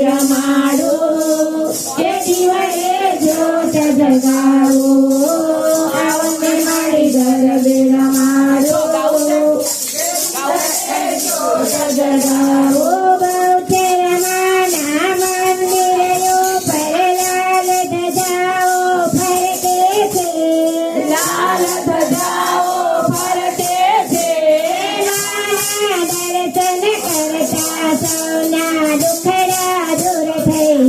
રમાડો એ દીવડે જ્યોત જગાવો આવને મારી ગરબે રમાડો જ્યોત જગાવો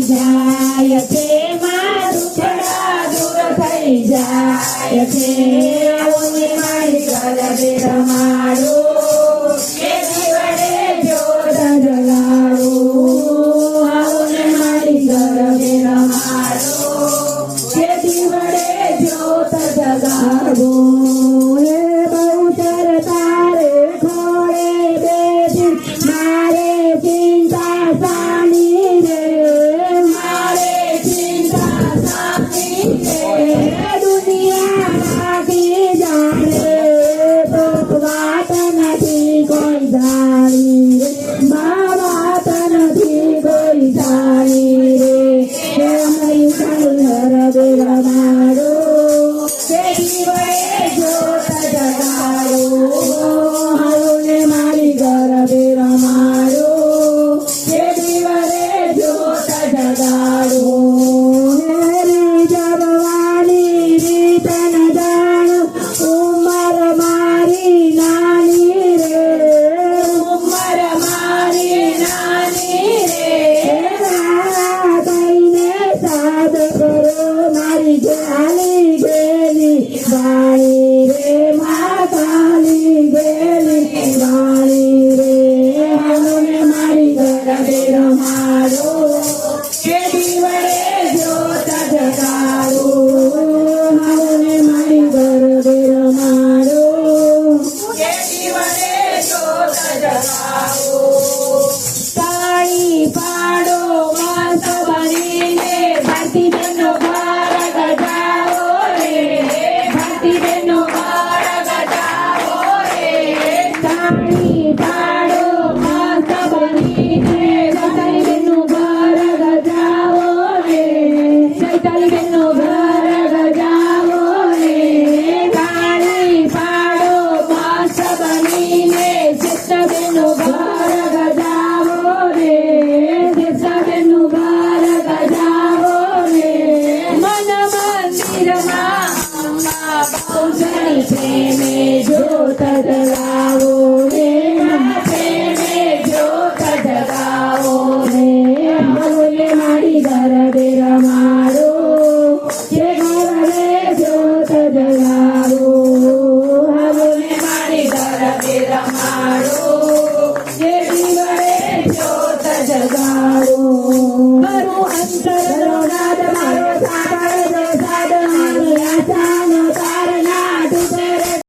જાય છે માં દુખડા દૂર થઈ જાય છે આવને મારી ગરબે રમાડો એ દીવડે જ્યોત જગાડો આવને મારી ગરબે રમાડો એ દીવડે જ્યોત જગાડો એ બહુચર તારે ખોળે બેઠી મારે ચિંતા સાની રે દુનિયા રાખી જાણે તો વાત નથી કોઈ જાણી મા વાત નથી કોઈ જાણી રે અમારી ગરબે રમાડો કે દીવડે જ્યોત જગાડો આવને મારી ગરબે રમાડો કે દીવડે જ્યોત જગાડો વાણી રે માતાની ગેલી વાણી રે આવને મારી ગરબે રમાડો કે દીવડે જ્યોત જગાડો આવને મારી ગરબે રમાડો કે દીવડે જ્યોત જગાડો તાળી પાડો મસ્ત બનીને ભારતી બહેનો ભાર ગજાવો રે ભારતી બહેનો ભાર ગજાવો રે તાળી પાડો મસ્ત બનીને ચૈતાલી બહેનો ભાર ગજાવો રે ચૈતાલી બહેનો ભાર ગજાવો રે તાળી પાડો મસ્ત બનીને ચિત્તા બહેનો ભાર ગજાવો રે ચિત્તા બહેનો ભાર ગજાવો રે મન મંદિરમાં બહુચરી પ્રેમે જ્યોત જગાવો રે પ્રેમે જ્યોત જગાવો રે આવને મારી ગરબે રમાડો કે ગરબે જ્યોત જગાવો આવને મારી ગરબે રમાડો કે દીવડે જ્યોત જગાડો મારું અંતર નાદ મારો સાંભળજો સાદ મારી આશાનો